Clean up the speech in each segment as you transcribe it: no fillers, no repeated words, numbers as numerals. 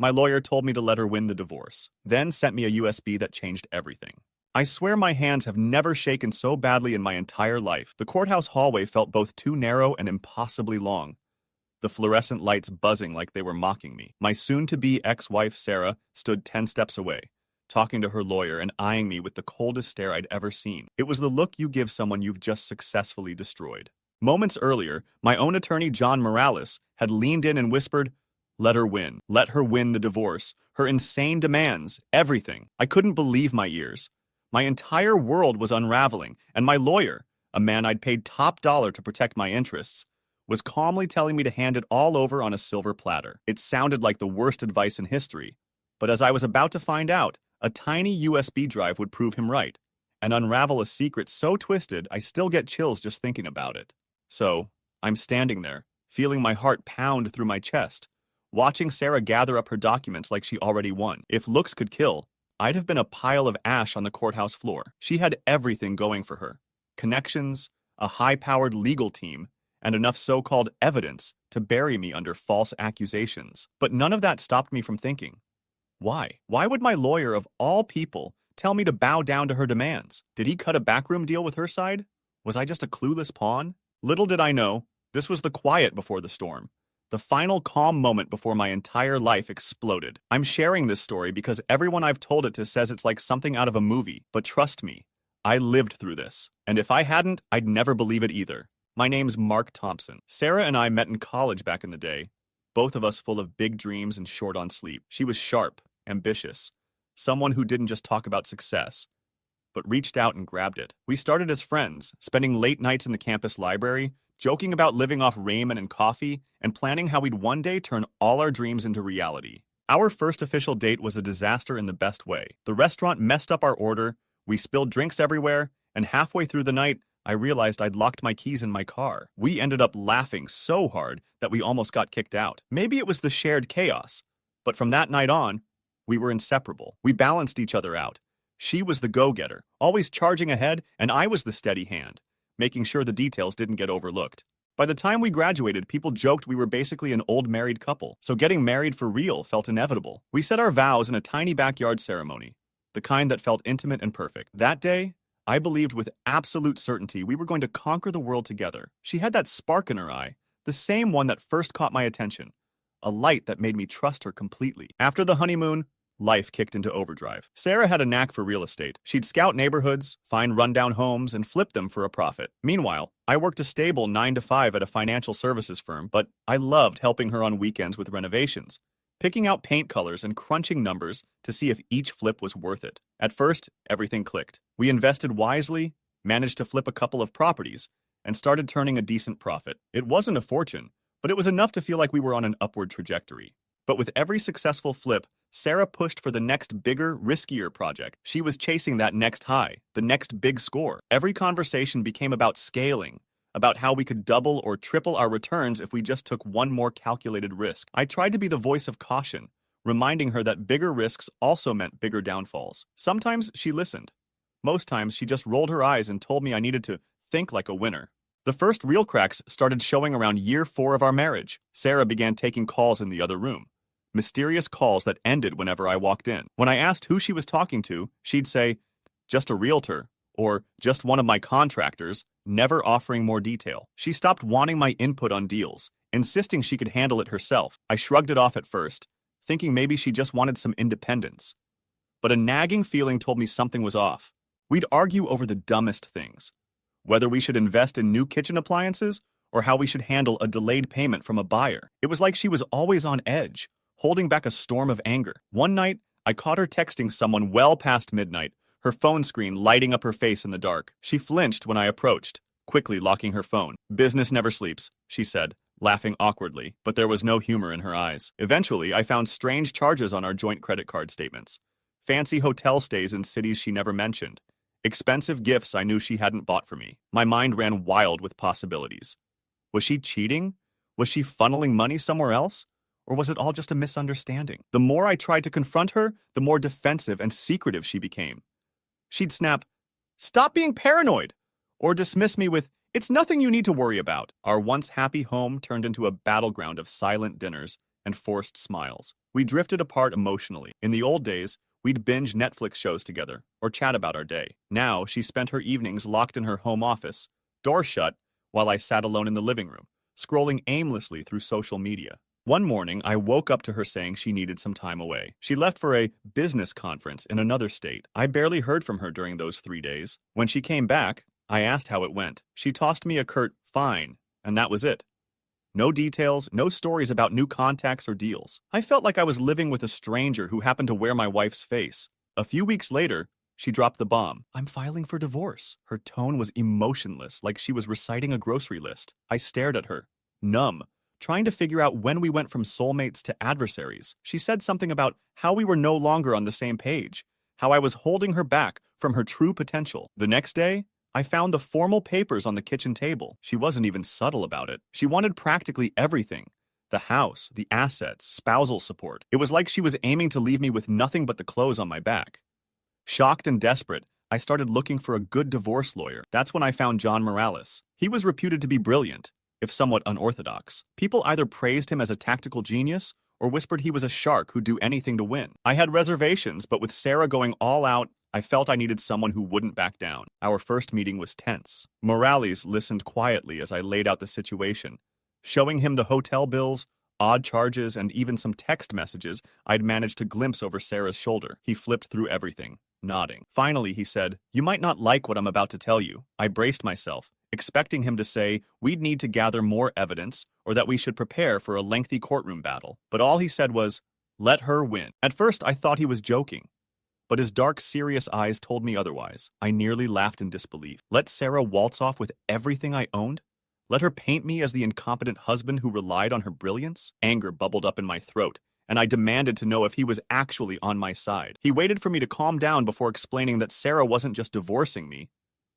My lawyer told me to let her win the divorce, then sent me a USB that changed everything. I swear my hands have never shaken so badly in my entire life. The courthouse hallway felt both too narrow and impossibly long, the fluorescent lights buzzing like they were mocking me. My soon-to-be ex-wife, Sarah, stood 10 steps away, talking to her lawyer and eyeing me with the coldest stare I'd ever seen. It was the look you give someone you've just successfully destroyed. Moments earlier, my own attorney, John Morales, had leaned in and whispered, "Let her win. Let her win the divorce. Her insane demands, everything." I couldn't believe my ears. My entire world was unraveling, and my lawyer, a man I'd paid top dollar to protect my interests, was calmly telling me to hand it all over on a silver platter. It sounded like the worst advice in history, but as I was about to find out, a tiny USB drive would prove him right, and unravel a secret so twisted I still get chills just thinking about it. So, I'm standing there, feeling my heart pound through my chest, watching Sarah gather up her documents like she already won. If looks could kill, I'd have been a pile of ash on the courthouse floor. She had everything going for her: connections, a high-powered legal team, and enough so-called evidence to bury me under false accusations. But none of that stopped me from thinking, why? Why would my lawyer, of all people, tell me to bow down to her demands? Did he cut a backroom deal with her side? Was I just a clueless pawn? Little did I know, this was the quiet before the storm, the final calm moment before my entire life exploded. I'm sharing this story because everyone I've told it to says it's like something out of a movie, but trust me, I lived through this, and if I hadn't, I'd never believe it either. My name's Mark Thompson. Sarah and I met in college back in the day, both of us full of big dreams and short on sleep. She was sharp, ambitious, someone who didn't just talk about success, but reached out and grabbed it. We started as friends, spending late nights in the campus library, joking about living off ramen and coffee, and planning how we'd one day turn all our dreams into reality. Our first official date was a disaster in the best way. The restaurant messed up our order, we spilled drinks everywhere, and halfway through the night, I realized I'd locked my keys in my car. We ended up laughing so hard that we almost got kicked out. Maybe it was the shared chaos, but from that night on, we were inseparable. We balanced each other out. She was the go-getter, always charging ahead, and I was the steady hand, making sure the details didn't get overlooked. By the time we graduated, people joked we were basically an old married couple, so getting married for real felt inevitable. We said our vows in a tiny backyard ceremony, the kind that felt intimate and perfect. That day, I believed with absolute certainty we were going to conquer the world together. She had that spark in her eye, the same one that first caught my attention, a light that made me trust her completely. After the honeymoon, life kicked into overdrive. Sarah had a knack for real estate. She'd scout neighborhoods, find rundown homes, and flip them for a profit. Meanwhile, I worked a stable 9 to 5 at a financial services firm, but I loved helping her on weekends with renovations, picking out paint colors and crunching numbers to see if each flip was worth it. At first, everything clicked. We invested wisely, managed to flip a couple of properties, and started turning a decent profit. It wasn't a fortune, but it was enough to feel like we were on an upward trajectory. But with every successful flip, Sarah pushed for the next bigger, riskier project. She was chasing that next high, the next big score. Every conversation became about scaling, about how we could double or triple our returns if we just took one more calculated risk. I tried to be the voice of caution, reminding her that bigger risks also meant bigger downfalls. Sometimes she listened. Most times she just rolled her eyes and told me I needed to think like a winner. The first real cracks started showing around year 4 of our marriage. Sarah began taking calls in the other room. Mysterious calls that ended whenever I walked in. When I asked who she was talking to, she'd say, "Just a realtor," or "Just one of my contractors," never offering more detail. She stopped wanting my input on deals, insisting she could handle it herself. I shrugged it off at first, thinking maybe she just wanted some independence. But a nagging feeling told me something was off. We'd argue over the dumbest things, whether we should invest in new kitchen appliances or how we should handle a delayed payment from a buyer. It was like she was always on edge, holding back a storm of anger. One night, I caught her texting someone well past midnight, her phone screen lighting up her face in the dark. She flinched when I approached, quickly locking her phone. "Business never sleeps," she said, laughing awkwardly, but there was no humor in her eyes. Eventually, I found strange charges on our joint credit card statements. Fancy hotel stays in cities she never mentioned. Expensive gifts I knew she hadn't bought for me. My mind ran wild with possibilities. Was she cheating? Was she funneling money somewhere else? Or was it all just a misunderstanding? The more I tried to confront her, the more defensive and secretive she became. She'd snap, "Stop being paranoid," or dismiss me with, "It's nothing you need to worry about." Our once happy home turned into a battleground of silent dinners, and forced smiles. We drifted apart emotionally. In the old days, we'd binge Netflix shows together or chat about our day. Now, she spent her evenings locked in her home office, door shut, while I sat alone in the living room, scrolling aimlessly through social media. One morning, I woke up to her saying she needed some time away. She left for a business conference in another state. I barely heard from her during those 3 days. When she came back, I asked how it went. She tossed me a curt, "Fine," and that was it. No details, no stories about new contacts or deals. I felt like I was living with a stranger who happened to wear my wife's face. A few weeks later, she dropped the bomb. "I'm filing for divorce." Her tone was emotionless, like she was reciting a grocery list. I stared at her, numb, trying to figure out when we went from soulmates to adversaries. She said something about how we were no longer on the same page, how I was holding her back from her true potential. The next day, I found the formal papers on the kitchen table. She wasn't even subtle about it. She wanted practically everything: the house, the assets, spousal support. It was like she was aiming to leave me with nothing but the clothes on my back. Shocked and desperate, I started looking for a good divorce lawyer. That's when I found John Morales. He was reputed to be brilliant, if somewhat unorthodox. People either praised him as a tactical genius or whispered he was a shark who'd do anything to win. I had reservations, but with Sarah going all out, I felt I needed someone who wouldn't back down. Our first meeting was tense. Morales listened quietly as I laid out the situation, showing him the hotel bills, odd charges, and even some text messages I'd managed to glimpse over Sarah's shoulder. He flipped through everything, nodding. Finally, he said, "You might not like what I'm about to tell you." I braced myself, expecting him to say we'd need to gather more evidence or that we should prepare for a lengthy courtroom battle. But all he said was, "Let her win." At first, I thought he was joking, but his dark, serious eyes told me otherwise. I nearly laughed in disbelief. Let Sarah waltz off with everything I owned? Let her paint me as the incompetent husband who relied on her brilliance? Anger bubbled up in my throat, and I demanded to know if he was actually on my side. He waited for me to calm down before explaining that Sarah wasn't just divorcing me.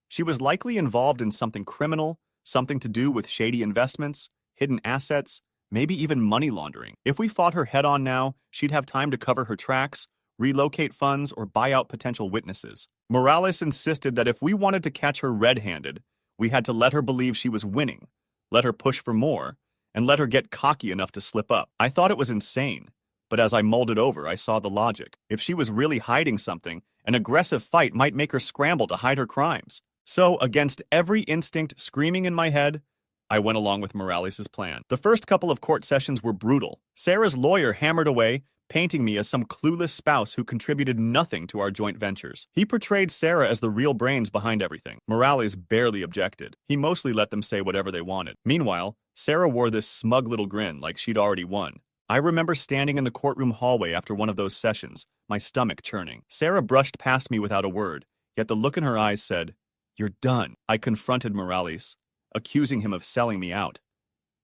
She was likely involved in something criminal, something to do with shady investments, hidden assets, maybe even money laundering. If we fought her head-on now, she'd have time to cover her tracks, relocate funds, or buy out potential witnesses. Morales insisted that if we wanted to catch her red-handed, we had to let her believe she was winning, let her push for more, and let her get cocky enough to slip up. I thought it was insane, but as I mulled it over, I saw the logic. If she was really hiding something, an aggressive fight might make her scramble to hide her crimes. So, against every instinct screaming in my head, I went along with Morales' plan. The first couple of court sessions were brutal. Sarah's lawyer hammered away, painting me as some clueless spouse who contributed nothing to our joint ventures. He portrayed Sarah as the real brains behind everything. Morales barely objected. He mostly let them say whatever they wanted. Meanwhile, Sarah wore this smug little grin like she'd already won. I remember standing in the courtroom hallway after one of those sessions, my stomach churning. Sarah brushed past me without a word, yet the look in her eyes said, "You're done." I confronted Morales, accusing him of selling me out.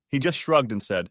He just shrugged and said,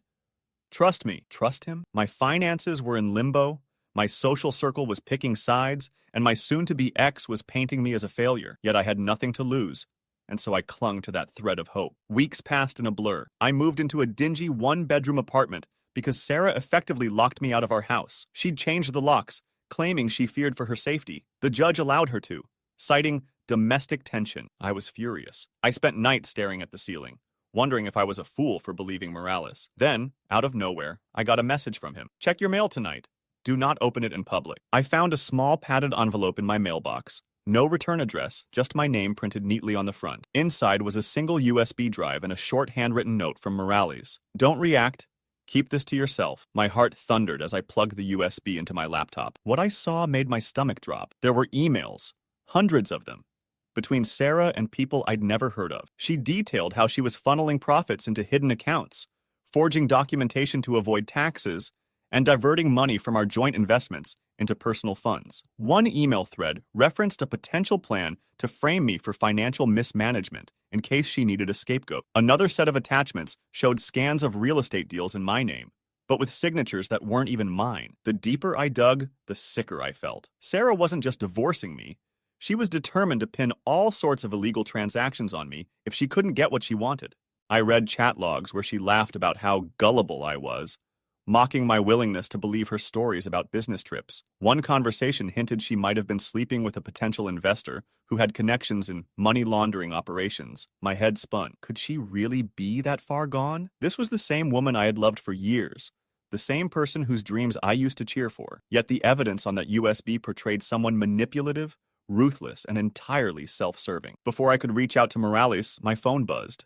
"Trust me." Trust him? My finances were in limbo, my social circle was picking sides, and my soon-to-be ex was painting me as a failure. Yet I had nothing to lose, and so I clung to that thread of hope. Weeks passed in a blur. I moved into a dingy one-bedroom apartment because Sarah effectively locked me out of our house. She'd changed the locks, claiming she feared for her safety. The judge allowed her to, citing domestic tension. I was furious. I spent nights staring at the ceiling, wondering if I was a fool for believing Morales. Then, out of nowhere, I got a message from him. "Check your mail tonight. Do not open it in public." I found a small padded envelope in my mailbox. No return address, just my name printed neatly on the front. Inside was a single USB drive and a short handwritten note from Morales. "Don't react. Keep this to yourself." My heart thundered as I plugged the USB into my laptop. What I saw made my stomach drop. There were emails, hundreds of them, between Sarah and people I'd never heard of. She detailed how she was funneling profits into hidden accounts, forging documentation to avoid taxes, and diverting money from our joint investments into personal funds. One email thread referenced a potential plan to frame me for financial mismanagement in case she needed a scapegoat. Another set of attachments showed scans of real estate deals in my name, but with signatures that weren't even mine. The deeper I dug, the sicker I felt. Sarah wasn't just divorcing me. She was determined to pin all sorts of illegal transactions on me if she couldn't get what she wanted. I read chat logs where she laughed about how gullible I was, mocking my willingness to believe her stories about business trips. One conversation hinted she might have been sleeping with a potential investor who had connections in money laundering operations. My head spun. Could she really be that far gone? This was the same woman I had loved for years, the same person whose dreams I used to cheer for. Yet the evidence on that USB portrayed someone manipulative, ruthless, and entirely self-serving. Before I could reach out to Morales, my phone buzzed.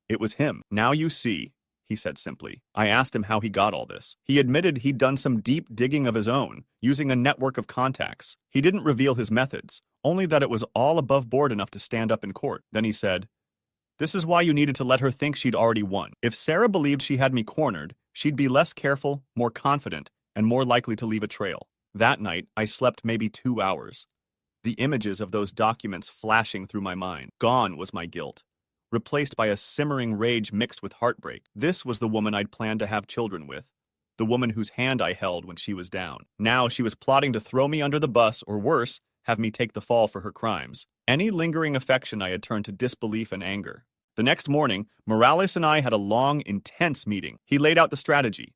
It was him. "Now you see," he said simply. I asked him how he got all this. He admitted he'd done some deep digging of his own, using a network of contacts. He didn't reveal his methods, only that it was all above board enough to stand up in court. Then he said, "This is why you needed to let her think she'd already won. If Sarah believed she had me cornered, she'd be less careful, more confident, and more likely to leave a trail." That night, I slept maybe 2 hours. The images of those documents flashing through my mind. Gone was my guilt, replaced by a simmering rage mixed with heartbreak. This was the woman I'd planned to have children with, the woman whose hand I held when she was down. Now she was plotting to throw me under the bus, or worse, have me take the fall for her crimes. Any lingering affection I had turned to disbelief and anger. The next morning, Morales and I had a long, intense meeting. He laid out the strategy.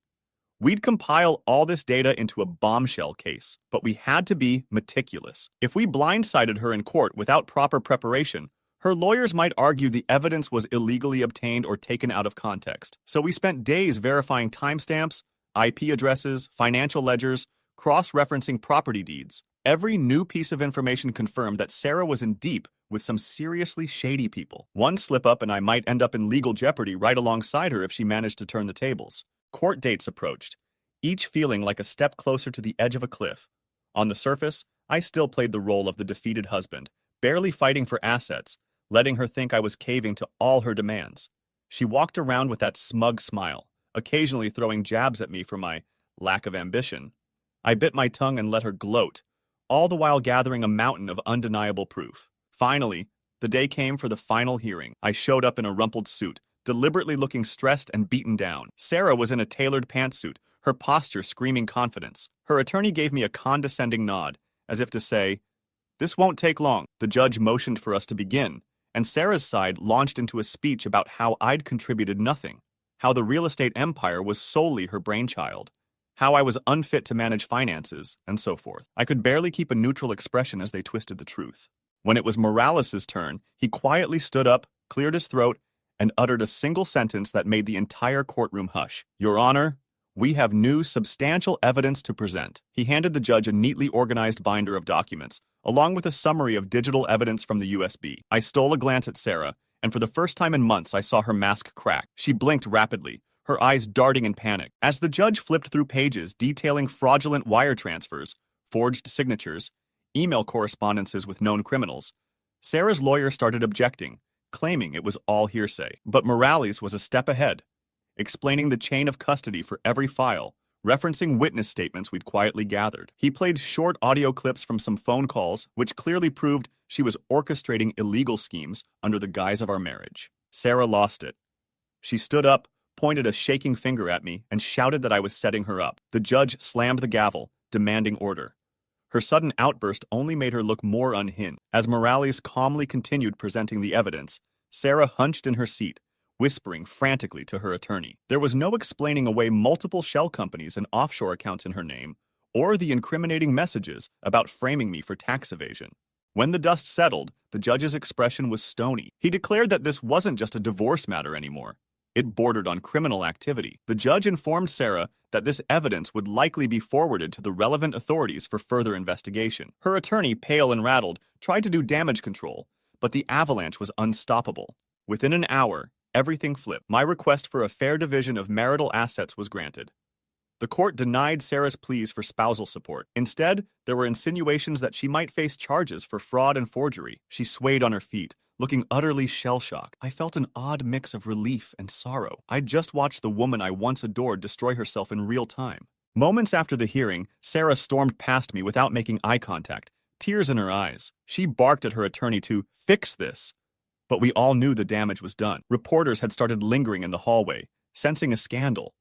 We'd compile all this data into a bombshell case, but we had to be meticulous. If we blindsided her in court without proper preparation, her lawyers might argue the evidence was illegally obtained or taken out of context. So we spent days verifying timestamps, IP addresses, financial ledgers, cross-referencing property deeds. Every new piece of information confirmed that Sarah was in deep with some seriously shady people. One slip-up and I might end up in legal jeopardy right alongside her if she managed to turn the tables. Court dates approached, each feeling like a step closer to the edge of a cliff. On the surface, I still played the role of the defeated husband, barely fighting for assets, letting her think I was caving to all her demands. She walked around with that smug smile, occasionally throwing jabs at me for my lack of ambition. I bit my tongue and let her gloat, all the while gathering a mountain of undeniable proof. Finally, the day came for the final hearing. I showed up in a rumpled suit, deliberately looking stressed and beaten down. Sarah was in a tailored pantsuit, her posture screaming confidence. Her attorney gave me a condescending nod, as if to say, "This won't take long." The judge motioned for us to begin, and Sarah's side launched into a speech about how I'd contributed nothing, how the real estate empire was solely her brainchild, how I was unfit to manage finances, and so forth. I could barely keep a neutral expression as they twisted the truth. When it was Morales' turn, he quietly stood up, cleared his throat, and uttered a single sentence that made the entire courtroom hush. "Your Honor, we have new substantial evidence to present." He handed the judge a neatly organized binder of documents, along with a summary of digital evidence from the USB. I stole a glance at Sarah, and for the first time in months I saw her mask crack. She blinked rapidly, her eyes darting in panic. As the judge flipped through pages detailing fraudulent wire transfers, forged signatures, email correspondences with known criminals, Sarah's lawyer started objecting, claiming it was all hearsay. But Morales was a step ahead, explaining the chain of custody for every file, referencing witness statements we'd quietly gathered. He played short audio clips from some phone calls, which clearly proved she was orchestrating illegal schemes under the guise of our marriage. Sarah lost it. She stood up, pointed a shaking finger at me, and shouted that I was setting her up. The judge slammed the gavel, demanding order. Her sudden outburst only made her look more unhinged. As Morales calmly continued presenting the evidence, Sarah hunched in her seat, whispering frantically to her attorney. There was no explaining away multiple shell companies and offshore accounts in her name, or the incriminating messages about framing me for tax evasion. When the dust settled, the judge's expression was stony. He declared that this wasn't just a divorce matter anymore. It bordered on criminal activity. The judge informed Sarah that this evidence would likely be forwarded to the relevant authorities for further investigation. Her attorney, pale and rattled, tried to do damage control, but the avalanche was unstoppable. Within an hour, everything flipped. My request for a fair division of marital assets was granted. The court denied Sarah's pleas for spousal support. Instead, there were insinuations that she might face charges for fraud and forgery. She swayed on her feet, looking utterly shell-shocked. I felt an odd mix of relief and sorrow. I'd just watched the woman I once adored destroy herself in real time. Moments after the hearing, Sarah stormed past me without making eye contact, tears in her eyes. She barked at her attorney to fix this. But we all knew the damage was done. Reporters had started lingering in the hallway, sensing a scandal.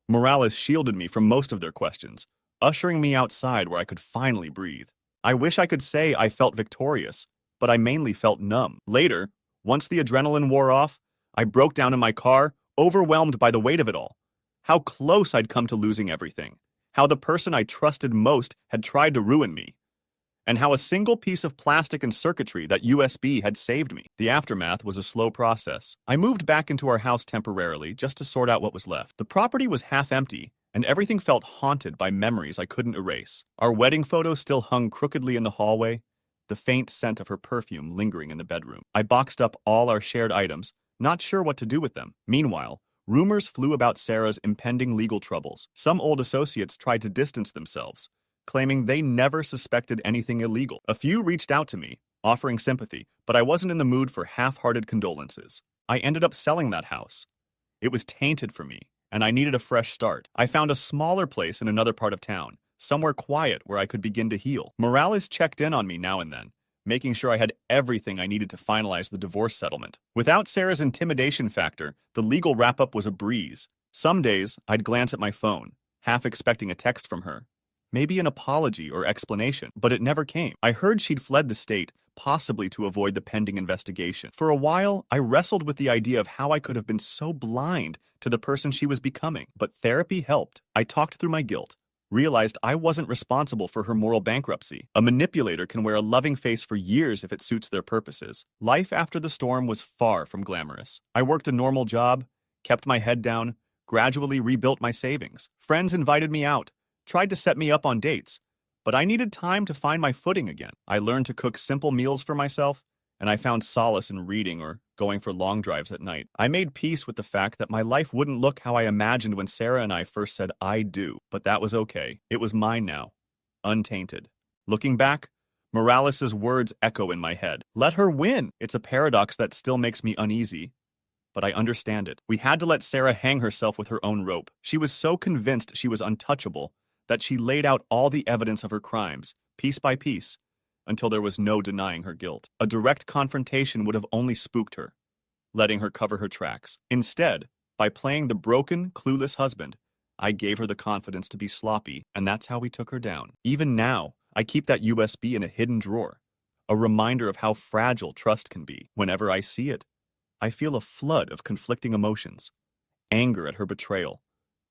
Morales shielded me from most of their questions, ushering me outside where I could finally breathe. I wish I could say I felt victorious, but I mainly felt numb. Later, once the adrenaline wore off, I broke down in my car, overwhelmed by the weight of it all. How close I'd come to losing everything. How the person I trusted most had tried to ruin me. And how a single piece of plastic and circuitry, that USB, had saved me. The aftermath was a slow process. I moved back into our house temporarily just to sort out what was left. The property was half empty, and everything felt haunted by memories I couldn't erase. Our wedding photo still hung crookedly in the hallway, the faint scent of her perfume lingering in the bedroom. I boxed up all our shared items, not sure what to do with them. Meanwhile, rumors flew about Sarah's impending legal troubles. Some old associates tried to distance themselves, claiming they never suspected anything illegal. A few reached out to me, offering sympathy, but I wasn't in the mood for half-hearted condolences. I ended up selling that house. It was tainted for me, and I needed a fresh start. I found a smaller place in another part of town, somewhere quiet where I could begin to heal. Morales checked in on me now and then, making sure I had everything I needed to finalize the divorce settlement. Without Sarah's intimidation factor, the legal wrap-up was a breeze. Some days, I'd glance at my phone, half expecting a text from her. Maybe an apology or explanation, but it never came. I heard she'd fled the state, possibly to avoid the pending investigation. For a while, I wrestled with the idea of how I could have been so blind to the person she was becoming. But therapy helped. I talked through my guilt, realized I wasn't responsible for her moral bankruptcy. A manipulator can wear a loving face for years if it suits their purposes. Life after the storm was far from glamorous. I worked a normal job, kept my head down, gradually rebuilt my savings. Friends invited me out, tried to set me up on dates, but I needed time to find my footing again. I learned to cook simple meals for myself, and I found solace in reading or going for long drives at night. I made peace with the fact that my life wouldn't look how I imagined when Sarah and I first said I do, but that was okay. It was mine now, untainted. Looking back, Morales' words echo in my head. Let her win. It's a paradox that still makes me uneasy, but I understand it. We had to let Sarah hang herself with her own rope. She was so convinced she was untouchable that she laid out all the evidence of her crimes, piece by piece, until there was no denying her guilt. A direct confrontation would have only spooked her, letting her cover her tracks. Instead, by playing the broken, clueless husband, I gave her the confidence to be sloppy, and that's how we took her down. Even now, I keep that USB in a hidden drawer, a reminder of how fragile trust can be. Whenever I see it, I feel a flood of conflicting emotions: anger at her betrayal,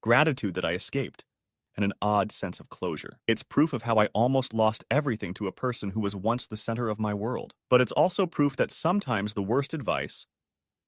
gratitude that I escaped, and an odd sense of closure. It's proof of how I almost lost everything to a person who was once the center of my world. But it's also proof that sometimes the worst advice,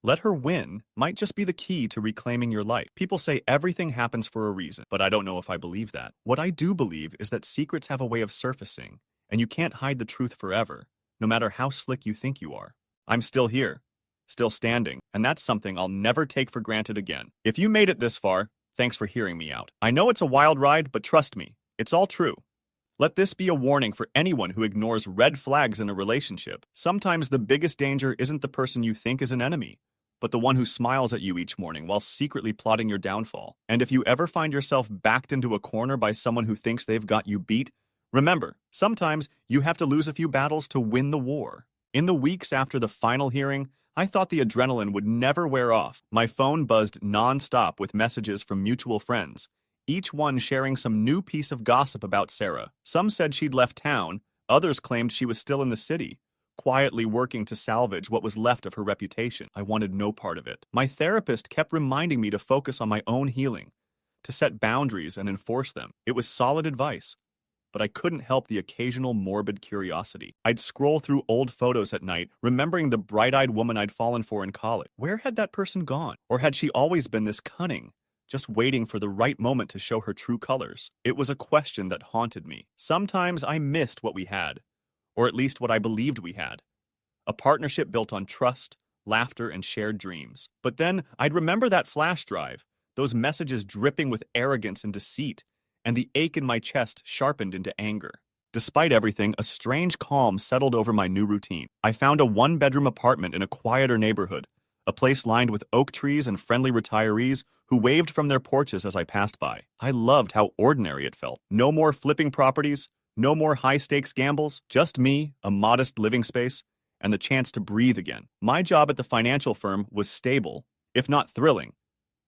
let her win, might just be the key to reclaiming your life. People say everything happens for a reason, but I don't know if I believe that. What I do believe is that secrets have a way of surfacing, and you can't hide the truth forever, no matter how slick you think you are. I'm still here, still standing, and that's something I'll never take for granted again. If you made it this far, thanks for hearing me out. I know it's a wild ride, but trust me, it's all true. Let this be a warning for anyone who ignores red flags in a relationship. Sometimes the biggest danger isn't the person you think is an enemy, but the one who smiles at you each morning while secretly plotting your downfall. And if you ever find yourself backed into a corner by someone who thinks they've got you beat, remember, sometimes you have to lose a few battles to win the war. In the weeks after the final hearing, I thought the adrenaline would never wear off. My phone buzzed nonstop with messages from mutual friends, each one sharing some new piece of gossip about Sarah. Some said she'd left town, others claimed she was still in the city, quietly working to salvage what was left of her reputation. I wanted no part of it. My therapist kept reminding me to focus on my own healing, to set boundaries and enforce them. It was solid advice, but I couldn't help the occasional morbid curiosity. I'd scroll through old photos at night, remembering the bright-eyed woman I'd fallen for in college. Where had that person gone? Or had she always been this cunning, just waiting for the right moment to show her true colors? It was a question that haunted me. Sometimes I missed what we had, or at least what I believed we had. A partnership built on trust, laughter, and shared dreams. But then I'd remember that flash drive, those messages dripping with arrogance and deceit, and the ache in my chest sharpened into anger. Despite everything, a strange calm settled over my new routine. I found a one-bedroom apartment in a quieter neighborhood, a place lined with oak trees and friendly retirees who waved from their porches as I passed by. I loved how ordinary it felt. No more flipping properties, no more high-stakes gambles, just me, a modest living space, and the chance to breathe again. My job at the financial firm was stable, if not thrilling,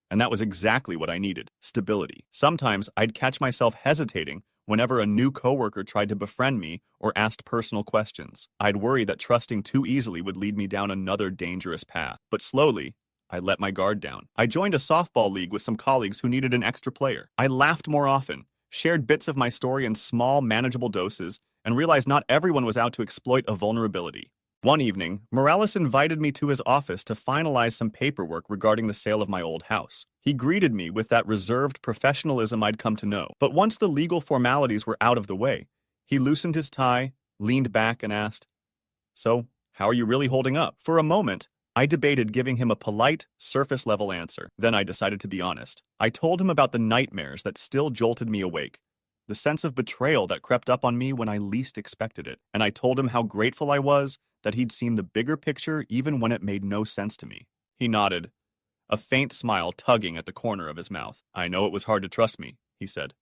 and that was exactly what I needed: stability. Sometimes I'd catch myself hesitating whenever a new coworker tried to befriend me or asked personal questions. I'd worry that trusting too easily would lead me down another dangerous path. But slowly, I let my guard down. I joined a softball league with some colleagues who needed an extra player. I laughed more often, shared bits of my story in small, manageable doses, and realized not everyone was out to exploit a vulnerability. One evening, Morales invited me to his office to finalize some paperwork regarding the sale of my old house. He greeted me with that reserved professionalism I'd come to know. But once the legal formalities were out of the way, he loosened his tie, leaned back, and asked, "So, how are you really holding up?" For a moment, I debated giving him a polite, surface-level answer. Then I decided to be honest. I told him about the nightmares that still jolted me awake, the sense of betrayal that crept up on me when I least expected it, and I told him how grateful I was that he'd seen the bigger picture even when it made no sense to me. He nodded, a faint smile tugging at the corner of his mouth. "I know it was hard to trust me," he said.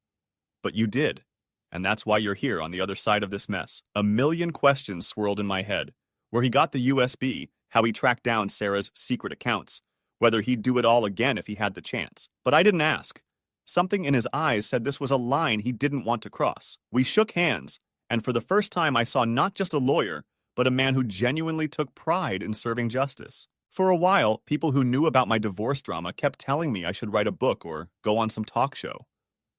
"But you did, and that's why you're here on the other side of this mess." A million questions swirled in my head. Where he got the USB, how he tracked down Sarah's secret accounts, whether he'd do it all again if he had the chance. But I didn't ask. Something in his eyes said this was a line he didn't want to cross. We shook hands, and for the first time I saw not just a lawyer, but a man who genuinely took pride in serving justice. For a while, people who knew about my divorce drama kept telling me I should write a book or go on some talk show.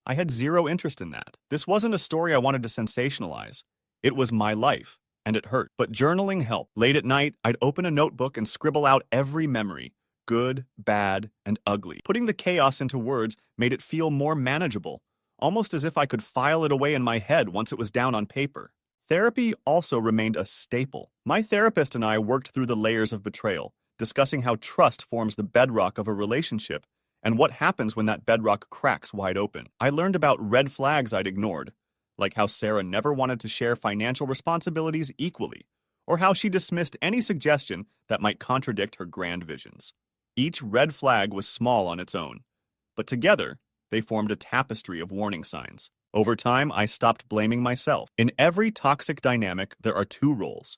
I had zero interest in that. This wasn't a story I wanted to sensationalize. It was my life, and it hurt. But journaling helped. Late at night, I'd open a notebook and scribble out every memory, good, bad, and ugly. Putting the chaos into words made it feel more manageable, almost as if I could file it away in my head once it was down on paper. Therapy also remained a staple. My therapist and I worked through the layers of betrayal, discussing how trust forms the bedrock of a relationship and what happens when that bedrock cracks wide open. I learned about red flags I'd ignored, like how Sarah never wanted to share financial responsibilities equally, or how she dismissed any suggestion that might contradict her grand visions. Each red flag was small on its own, but together, they formed a tapestry of warning signs. Over time, I stopped blaming myself. In every toxic dynamic, there are two roles: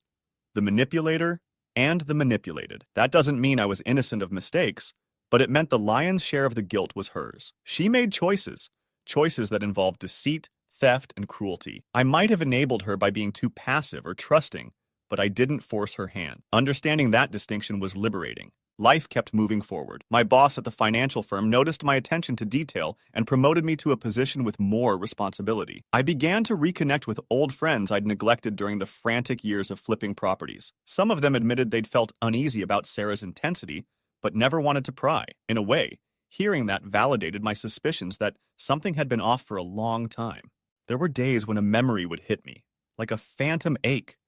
the manipulator and the manipulated. That doesn't mean I was innocent of mistakes, but it meant the lion's share of the guilt was hers. She made choices that involved deceit, theft, and cruelty. I might have enabled her by being too passive or trusting, but I didn't force her hand. Understanding that distinction was liberating. Life kept moving forward. My boss at the financial firm noticed my attention to detail and promoted me to a position with more responsibility. I began to reconnect with old friends I'd neglected during the frantic years of flipping properties. Some of them admitted they'd felt uneasy about Sarah's intensity, but never wanted to pry. In a way, hearing that validated my suspicions that something had been off for a long time. There were days when a memory would hit me, like a phantom ache,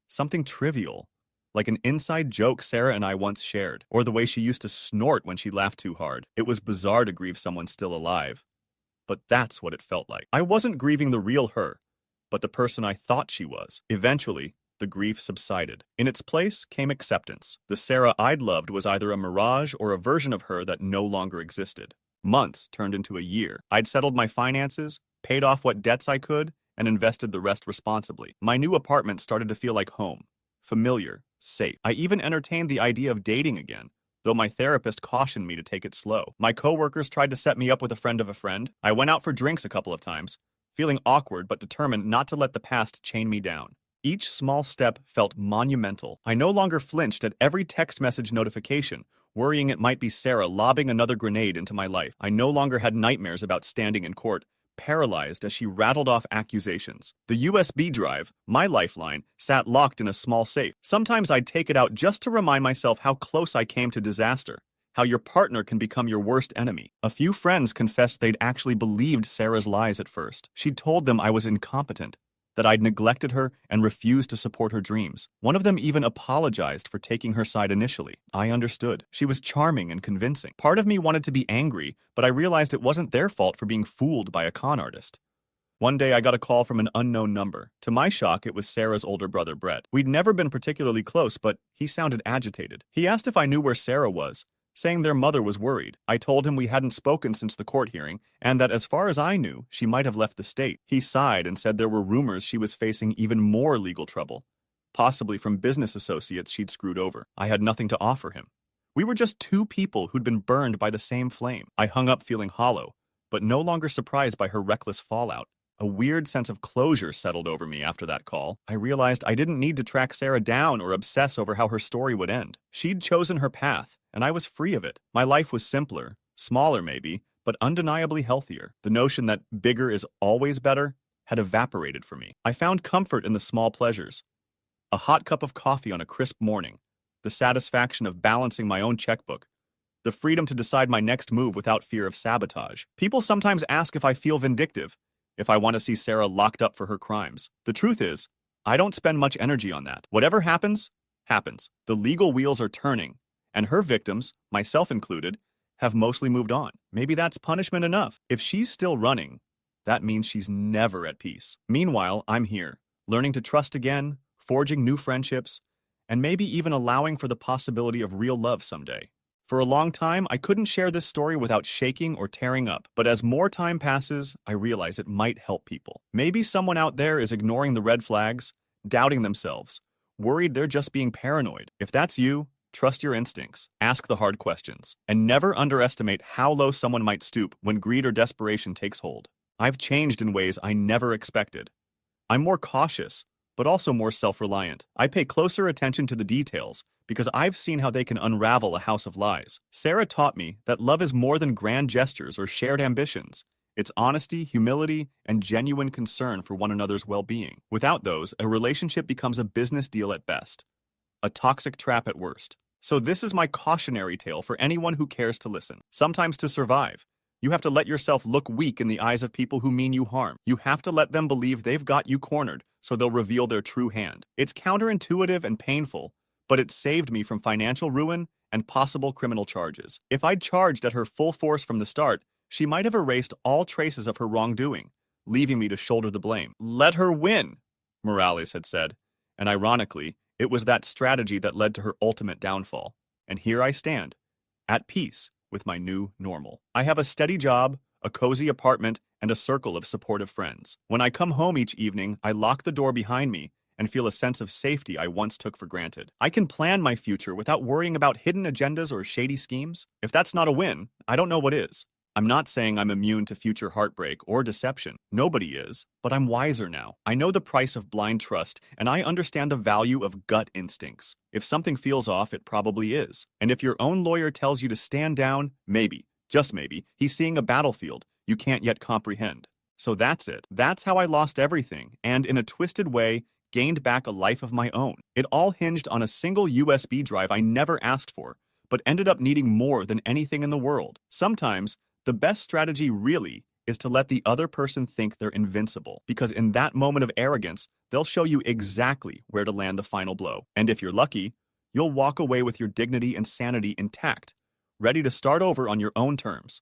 something trivial, like an inside joke Sarah and I once shared, or the way she used to snort when she laughed too hard. It was bizarre to grieve someone still alive, but that's what it felt like. I wasn't grieving the real her, but the person I thought she was. Eventually, the grief subsided. In its place came acceptance. The Sarah I'd loved was either a mirage or a version of her that no longer existed. Months turned into a year. I'd settled my finances, paid off what debts I could, and invested the rest responsibly. My new apartment started to feel like home. Familiar, safe. I even entertained the idea of dating again, though my therapist cautioned me to take it slow. My coworkers tried to set me up with a friend of a friend. I went out for drinks a couple of times, feeling awkward but determined not to let the past chain me down. Each small step felt monumental. I no longer flinched at every text message notification, worrying it might be Sarah lobbing another grenade into my life. I no longer had nightmares about standing in court, paralyzed as she rattled off accusations. The USB drive, my lifeline, sat locked in a small safe. Sometimes I'd take it out just to remind myself how close I came to disaster, how your partner can become your worst enemy. A few friends confessed they'd actually believed Sarah's lies at first. She'd told them I was incompetent, that I'd neglected her and refused to support her dreams. One of them even apologized for taking her side initially. I understood. She was charming and convincing. Part of me wanted to be angry, but I realized it wasn't their fault for being fooled by a con artist. One day I got a call from an unknown number. To my shock, it was Sarah's older brother, Brett. We'd never been particularly close, but he sounded agitated. He asked if I knew where Sarah was, saying their mother was worried. I told him we hadn't spoken since the court hearing, and that as far as I knew, she might have left the state. He sighed and said there were rumors she was facing even more legal trouble, possibly from business associates she'd screwed over. I had nothing to offer him. We were just two people who'd been burned by the same flame. I hung up feeling hollow, but no longer surprised by her reckless fallout. A weird sense of closure settled over me after that call. I realized I didn't need to track Sarah down or obsess over how her story would end. She'd chosen her path, and I was free of it. My life was simpler, smaller maybe, but undeniably healthier. The notion that bigger is always better had evaporated for me. I found comfort in the small pleasures. A hot cup of coffee on a crisp morning, the satisfaction of balancing my own checkbook, the freedom to decide my next move without fear of sabotage. People sometimes ask if I feel vindictive, if I want to see Sarah locked up for her crimes. The truth is, I don't spend much energy on that. Whatever happens, happens. The legal wheels are turning, and her victims, myself included, have mostly moved on. Maybe that's punishment enough. If she's still running, that means she's never at peace. Meanwhile, I'm here, learning to trust again, forging new friendships, and maybe even allowing for the possibility of real love someday. For a long time, I couldn't share this story without shaking or tearing up, but as more time passes, I realize it might help people. Maybe someone out there is ignoring the red flags, doubting themselves, worried they're just being paranoid. If that's you, trust your instincts, ask the hard questions, and never underestimate how low someone might stoop when greed or desperation takes hold. I've changed in ways I never expected. I'm more cautious, but also more self-reliant. I pay closer attention to the details because I've seen how they can unravel a house of lies. Sarah taught me that love is more than grand gestures or shared ambitions. It's honesty, humility, and genuine concern for one another's well-being. Without those, a relationship becomes a business deal at best, a toxic trap at worst. So this is my cautionary tale for anyone who cares to listen. Sometimes to survive, you have to let yourself look weak in the eyes of people who mean you harm. You have to let them believe they've got you cornered, so they'll reveal their true hand. It's counterintuitive and painful, but it saved me from financial ruin and possible criminal charges. If I'd charged at her full force from the start, she might have erased all traces of her wrongdoing, leaving me to shoulder the blame. Let her win, Morales had said, and ironically, it was that strategy that led to her ultimate downfall. And here I stand, at peace with my new normal. I have a steady job, a cozy apartment, and a circle of supportive friends. When I come home each evening, I lock the door behind me and feel a sense of safety I once took for granted. I can plan my future without worrying about hidden agendas or shady schemes. If that's not a win, I don't know what is. I'm not saying I'm immune to future heartbreak or deception. Nobody is, but I'm wiser now. I know the price of blind trust, and I understand the value of gut instincts. If something feels off, it probably is. And if your own lawyer tells you to stand down, maybe, just maybe, he's seeing a battlefield you can't yet comprehend. So that's it. That's how I lost everything, and in a twisted way, gained back a life of my own. It all hinged on a single USB drive I never asked for, but ended up needing more than anything in the world. Sometimes, the best strategy really is to let the other person think they're invincible, because in that moment of arrogance, they'll show you exactly where to land the final blow. And if you're lucky, you'll walk away with your dignity and sanity intact, ready to start over on your own terms.